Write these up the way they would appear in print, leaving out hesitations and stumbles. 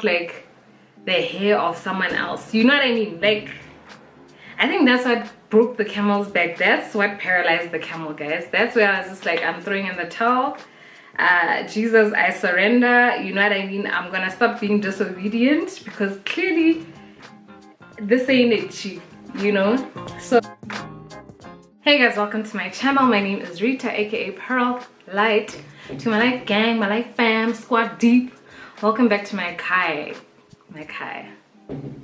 like the hair of someone else. You know what I mean? Like, I think that's what broke the camel's back. That's what paralyzed the camel, guys. That's where I was just like, I'm throwing in the towel. Jesus, I surrender. You know what I mean? I'm gonna stop being disobedient because clearly this ain't it, chief, you know? So hey guys, welcome to my channel. My name is Rita, aka Pearl Light. To my light gang, my light fam, squad deep, welcome back to my Kai.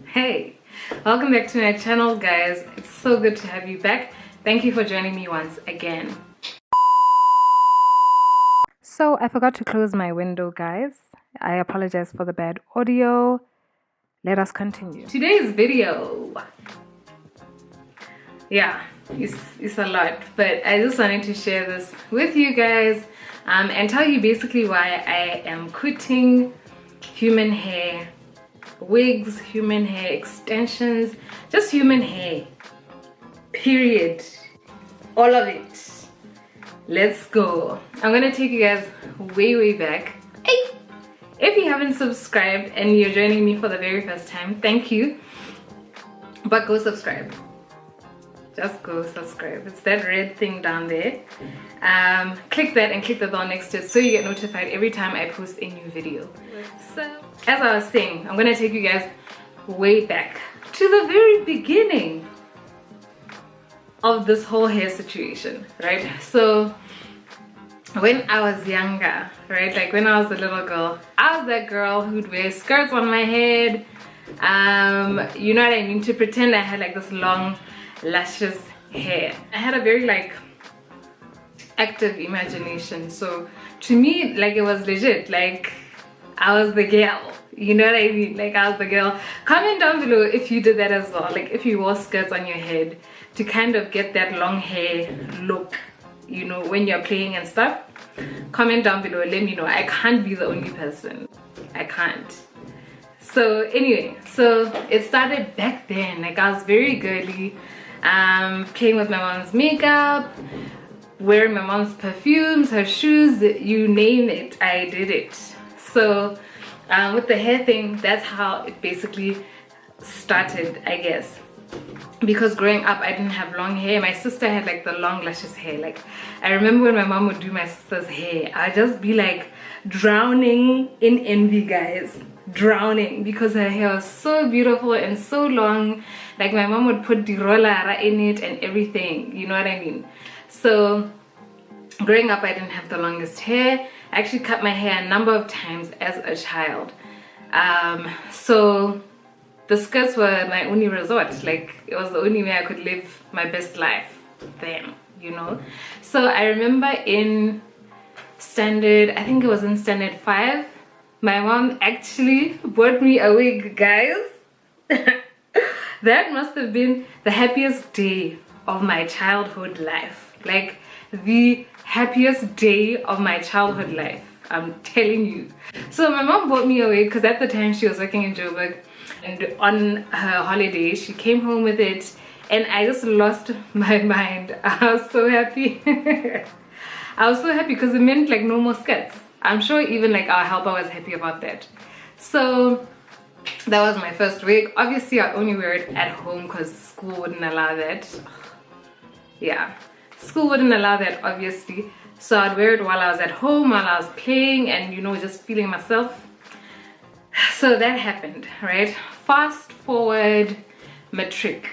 Hey, welcome back to my channel, guys. It's so good to have you back. Thank you for joining me once again. So I forgot to close my window, guys. I apologize for the bad audio. Let us continue. Today's video, yeah, it's a lot, but I just wanted to share this with you guys and tell you basically why I am quitting human hair wigs, human hair extensions, just human hair, period, all of it. Let's go. I'm gonna take you guys way back. Hey, if you haven't subscribed and you're joining me for the very first time, thank you, but go subscribe. Just go subscribe. It's that red thing down there. Click that and click the bell next to it so you get notified every time I post a new video. So as I was saying, I'm gonna take you guys way back to the very beginning of this whole hair situation, right? So when I was younger, right, like when I was a little girl, I was that girl who'd wear skirts on my head, you know what I mean, to pretend I had like this long luscious hair. I had a very like active imagination, so to me, like, it was legit, like I was the girl, you know what I mean, like I was the girl. Comment down below if you did that as well, like if you wore skirts on your head to kind of get that long hair look, you know, when you're playing and stuff. Comment down below, let me know. I can't be the only person, I can't. So anyway, so it started back then, like I was very girly, playing with my mom's makeup, wearing my mom's perfumes, her shoes, you name it, I did it. So with the hair thing, that's how it basically started, I guess. Because growing up, I didn't have long hair. My sister had like the long luscious hair. Like, I remember when my mom would do my sister's hair, I'd just be like drowning in envy, guys. Drowning, because her hair was so beautiful and so long. Like, my mom would put dirola in it and everything, you know what I mean? So growing up, I didn't have the longest hair. I actually cut my hair a number of times as a child. So the skirts were my only resort. Like, it was the only way I could live my best life then, you know? So I remember in standard, I think it was in standard 5, my mom actually bought me a wig, guys. That must have been the happiest day of my childhood life. Like, the happiest day of my childhood life, I'm telling you. So my mom bought me a wig because at the time she was working in Joburg, and on her holiday she came home with it, and I just lost my mind. I was so happy. I was so happy because it meant like no more skirts. I'm sure even like our helper was happy about that. So that was my first wig. Obviously I only wear it at home because school wouldn't allow that. Yeah, school wouldn't allow that, obviously. So I'd wear it while I was at home, while I was playing, and you know, just feeling myself. So that happened, right? Fast forward matric.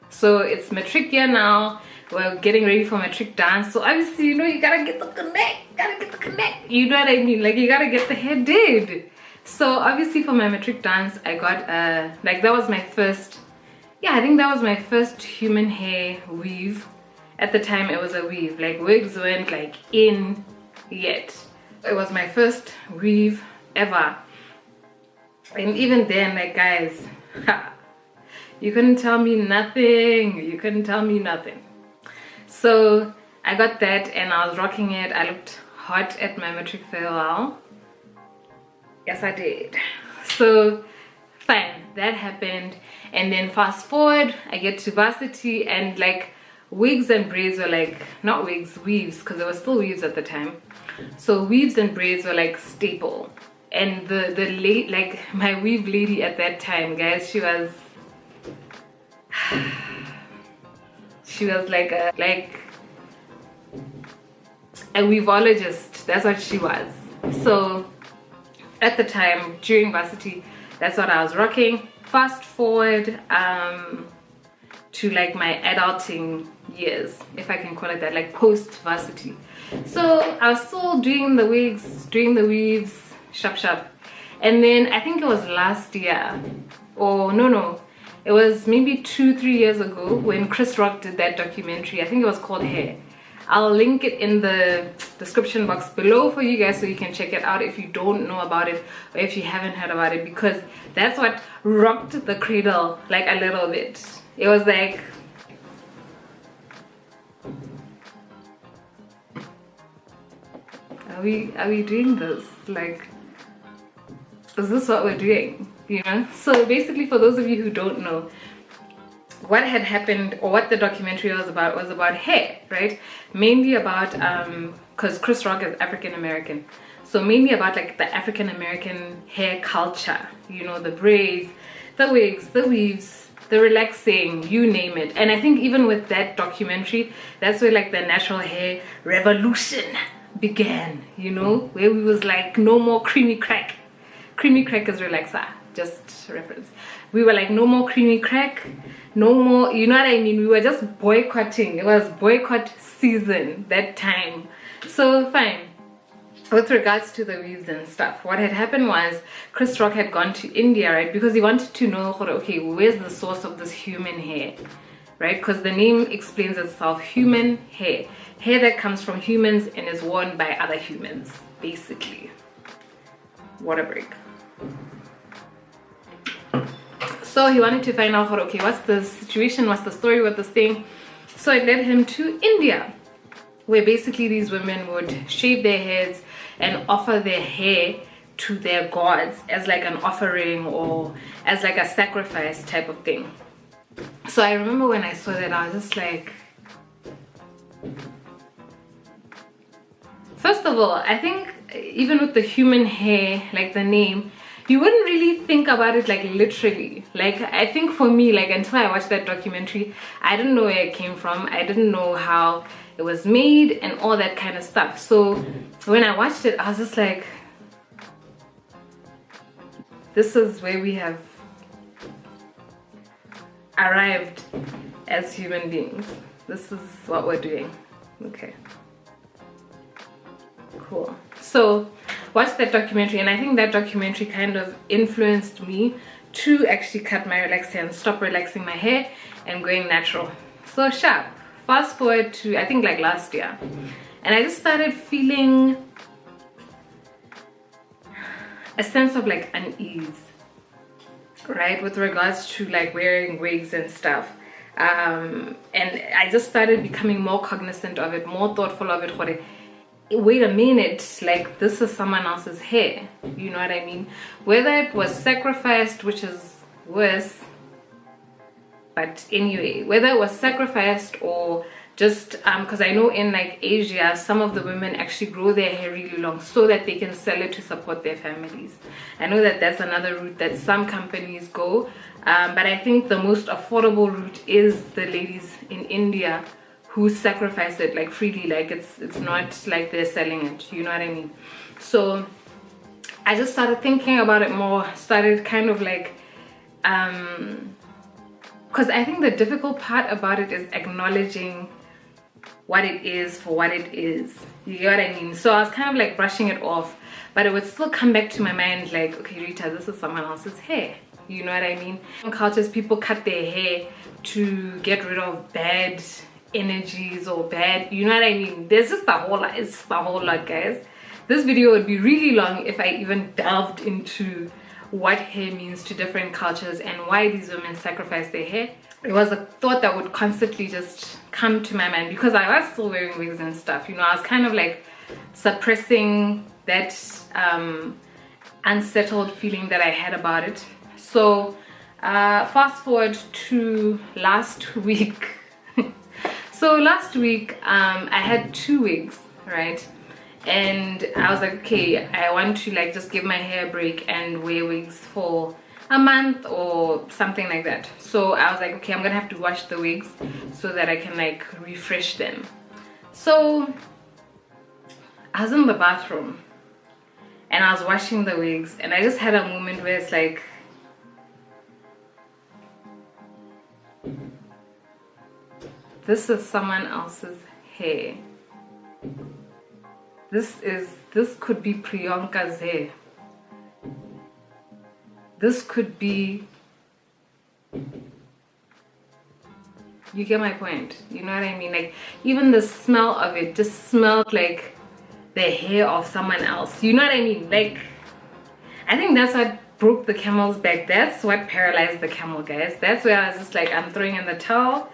So it's matric year now. We're getting ready for matric dance. So obviously, you know, you gotta get the connect. You know what I mean? Like, you gotta get the hair did. So obviously for my matric dance, I got like, that was my first, yeah, I think that was my first human hair weave. At the time it was a weave, like wigs weren't like in yet. It was my first weave ever. And even then, like, guys, you couldn't tell me nothing. You couldn't tell me nothing. So I got that and I was rocking it. I looked hot at my matric farewell. Yes, I did. So fine, that happened. And then fast forward, I get to varsity, and like wigs and braids were like, not wigs, weaves, because there were still weaves at the time. So weaves and braids were like staple And the late, like my weave lady at that time, guys, she was like a weavologist. That's what she was. So at the time during varsity, that's what I was rocking. Fast forward to like my adulting years, if I can call it that, like post varsity. So I was still doing the wigs, doing the weaves, sharp. And then I think it was last year, or no, it was maybe 2-3 years ago when Chris Rock did that documentary. I think it was called Hair. I'll link it in the description box below for you guys so you can check it out if you don't know about it or if you haven't heard about it, because that's what rocked the cradle like a little bit. It was like, are we doing this? Like, is this what we're doing? You know? So basically, for those of you who don't know, what had happened, or what the documentary was about hair, right? Mainly about because Chris Rock is African American, so mainly about like the African American hair culture, you know, the braids, the wigs, the weaves, the relaxing, you name it. And I think even with that documentary, that's where like the natural hair revolution began, you know, where we was like, no more creamy crack. Creamy crack is relaxer, just reference. We were like, no more creamy crack, no more, you know what I mean? We were just boycotting. It was boycott season that time. So fine. With regards to the weaves and stuff, what had happened was Chris Rock had gone to India, right? Because he wanted to know, okay, where's the source of this human hair, right? Because the name explains itself, human hair. Hair that comes from humans and is worn by other humans, basically. What a break. So he wanted to find out, okay, what's the situation, what's the story with this thing? So it led him to India, where basically these women would shave their heads and offer their hair to their gods as like an offering or as like a sacrifice type of thing. So I remember when I saw that, I was just like, first of all, I think even with the human hair, like the name, you wouldn't really think about it like literally. Like, I think for me, like until I watched that documentary, I didn't know where it came from. I didn't know how it was made and all that kind of stuff. So when I watched it, I was just like, this is where we have arrived as human beings. This is what we're doing. Okay. Cool. So watched that documentary, and I think that documentary kind of influenced me to actually cut my relaxer and stop relaxing my hair and going natural. So sharp. Fast forward to I think like last year, and I just started feeling a sense of like unease, right, with regards to like wearing wigs and stuff. And I just started becoming more cognizant of it, more thoughtful of it. Wait a minute, like this is someone else's hair, you know what I mean? Whether it was sacrificed, which is worse, but anyway, whether it was sacrificed or just because I know in like Asia, some of the women actually grow their hair really long so that they can sell it to support their families. I know that that's another route that some companies go, but I think the most affordable route is the ladies in India who sacrifice it like freely, like it's not like they're selling it, you know what I mean? So I just started thinking about it more, started kind of like because I think the difficult part about it is acknowledging what it is for what it is, you get what I mean? So I was kind of like brushing it off, but it would still come back to my mind like, okay Rita, this is someone else's hair, you know what I mean? In cultures, people cut their hair to get rid of bad energies or bad, you know what I mean? There's just a whole lot, it's just a whole lot, guys. This video would be really long if I even delved into what hair means to different cultures and why these women sacrifice their hair. It was a thought that would constantly just come to my mind because I was still wearing wigs and stuff, you know. I was kind of like suppressing that unsettled feeling that I had about it. So fast forward to last week. So last week I had 2 wigs, right? and I was like, okay, I want to like just give my hair a break and wear wigs for a month or something like that. So I was like, okay, I'm gonna have to wash the wigs so that I can like refresh them. So I was in the bathroom and I was washing the wigs, and I just had a moment where it's like, this is someone else's hair. This could be Priyanka's hair. This could be, you get my point, you know what I mean? Like, even the smell of it just smelled like the hair of someone else, you know what I mean? Like, I think that's what broke the camel's back. That's what paralyzed the camel, guys. That's where I was just like, I'm throwing in the towel.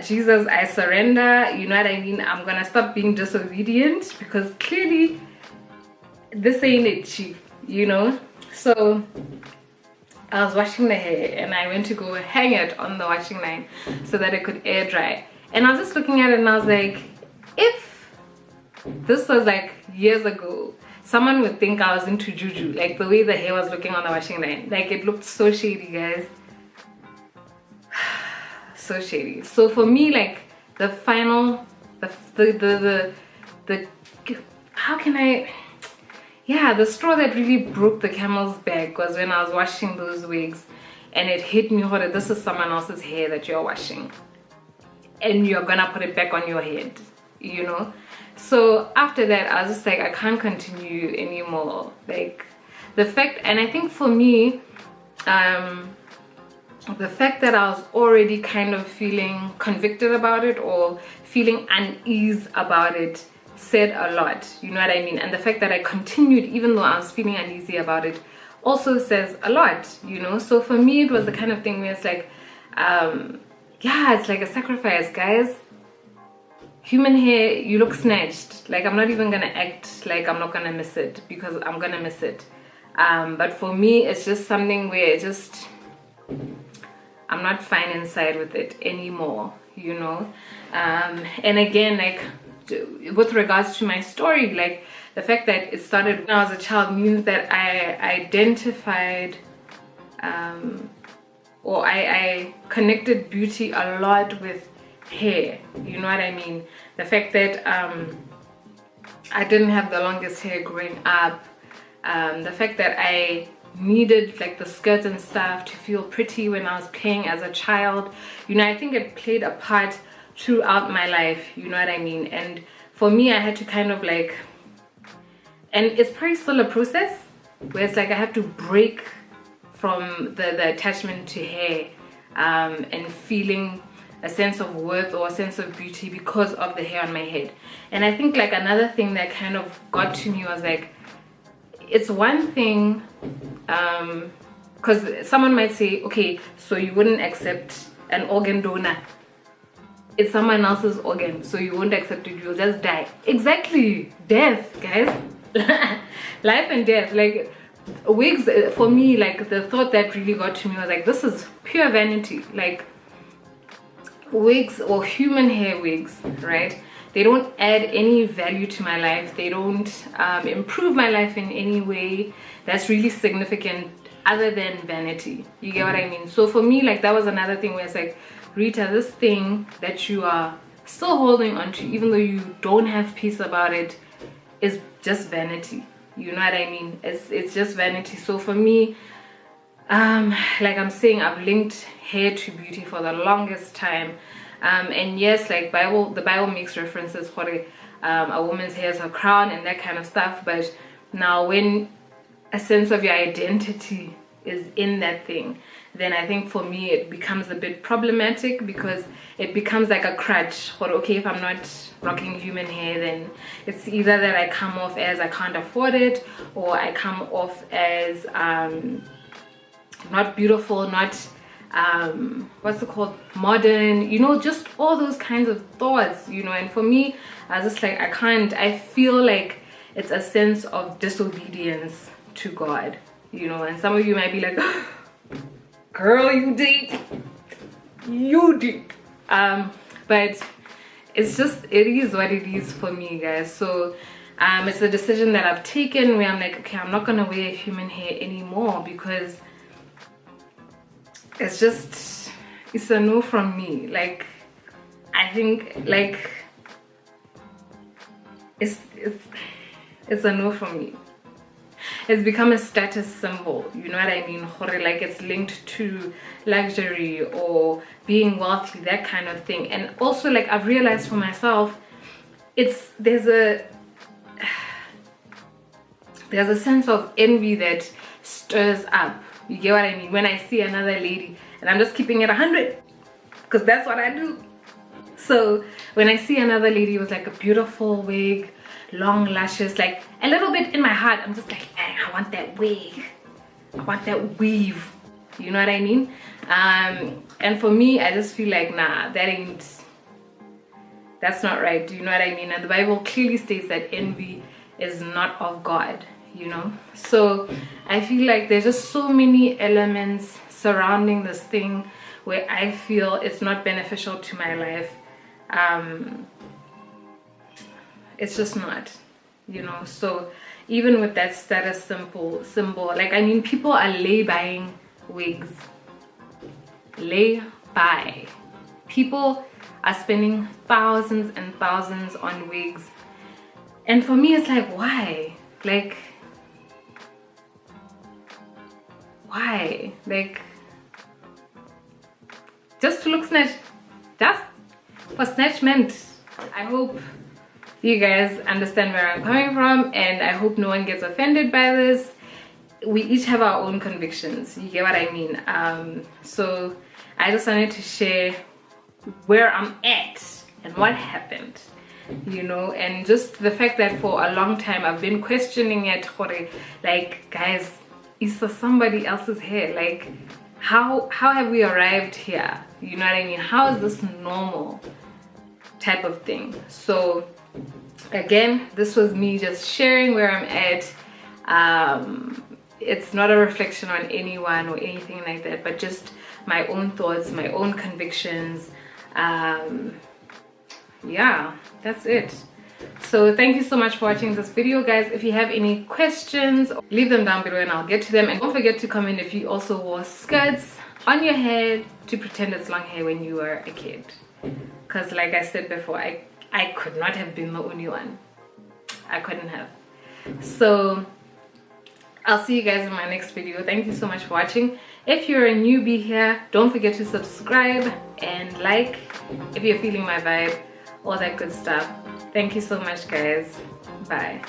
Jesus, I surrender, you know what I mean? I'm gonna stop being disobedient, because clearly this ain't it, chief, you know? So I was washing the hair and I went to go hang it on the washing line so that it could air dry, and I was just looking at it and I was like, if this was like years ago, someone would think I was into juju, like the way the hair was looking on the washing line. Like, it looked so shady, guys. So shady. So for me, like, the final, the how can I, yeah, the straw that really broke the camel's back was when I was washing those wigs, and it hit me hard. This is someone else's hair that you're washing, and you're gonna put it back on your head, you know? So after that, I was just like, I can't continue anymore. Like, the fact, and I think for me, the fact that I was already kind of feeling convicted about it, or feeling unease about it, said a lot, you know what I mean? And the fact that I continued even though I was feeling uneasy about it also says a lot, you know? So for me, it was the kind of thing where it's like, yeah, it's like a sacrifice, guys. Human hair, you look snatched. Like, I'm not even gonna act like I'm not gonna miss it, because I'm gonna miss it. But for me, it's just something where it just, I'm not fine inside with it anymore, you know? And again, like, with regards to my story, like, the fact that it started when I was a child means that I identified, or I connected beauty a lot with hair, you know what I mean? The fact that I didn't have the longest hair growing up, the fact that I needed like the skirts and stuff to feel pretty when I was playing as a child, you know, I think it played a part throughout my life, you know what I mean? And for me, I had to kind of like, and it's probably still a process where it's like I have to break from the attachment to hair, and feeling a sense of worth or a sense of beauty because of the hair on my head. And I think like another thing that kind of got to me was like, it's one thing, because someone might say, okay, so you wouldn't accept an organ donor. It's someone else's organ, so you won't accept it, you'll just die. Exactly, death, guys. Life and death. Like, wigs, for me, like, the thought that really got to me was like, this is pure vanity. Like, wigs or human hair wigs, right? They don't add any value to my life. They don't improve my life in any way that's really significant other than vanity. You get what I mean? So for me, like, that was another thing where it's like, Rita, this thing that you are still holding on to, even though you don't have peace about it, is just vanity. You know what I mean? It's just vanity. So for me, like I'm saying, I've linked hair to beauty for the longest time. And yes, like the Bible makes references for a woman's hair is her crown and that kind of stuff. But now when a sense of your identity is in that thing, then I think for me it becomes a bit problematic, because it becomes like a crutch for, okay, if I'm not rocking human hair, then it's either that I come off as I can't afford it, or I come off as not beautiful, not what's it called, modern, you know, just all those kinds of thoughts, you know. And for me, I was just like, I can't, I feel like it's a sense of disobedience to God, you know. And some of you might be like, girl, you deep, but it's just, it is what it is for me, guys. So It's a decision that I've taken where I'm like, okay, I'm not gonna wear human hair anymore because it's a no from me. Like, I think like it's a no from me. It's become a status symbol, you know what I mean? Like, it's linked to luxury or being wealthy, that kind of thing. And also, like, I've realized for myself, there's a sense of envy that stirs up. You get what I mean? When I see another lady, and I'm just keeping it 100 because that's what I do. So when I see another lady with like a beautiful wig, long lashes, like a little bit in my heart, I'm just like, I want that wig, I want that weave, you know what I mean? And for me, I just feel like, nah, that's not right, do you know what I mean? And the Bible clearly states that envy is not of God, you know? So I feel like there's just so many elements surrounding this thing where I feel it's not beneficial to my life. It's just not, you know? So even with that status symbol, like, I mean, people are lay-buying wigs. Lay-buy. People are spending thousands and thousands on wigs. And for me, it's like, why? Like, why? Like, just to look snatched. Just for snatchment. I hope you guys understand where I'm coming from, and I hope no one gets offended by this. We each have our own convictions, you get what I mean? So I just wanted to share where I'm at and what happened, you know, and just the fact that for a long time I've been questioning it, like, guys, is this somebody else's hair? Like, how have we arrived here? You know what I mean? How is this normal type of thing? So again, this was me just sharing where I'm at. It's not a reflection on anyone or anything like that, but just my own thoughts, my own convictions. Yeah, that's it. So thank you so much for watching this video, guys. If you have any questions, leave them down below and I'll get to them. And don't forget to comment if you also wore skirts on your head to pretend it's long hair when you were a kid, because like I said before, I could not have been the only one. I couldn't have. So I'll see you guys in my next video. Thank you so much for watching. If you're a newbie here, don't forget to subscribe and like if you're feeling my vibe, all that good stuff. Thank you so much, guys. Bye.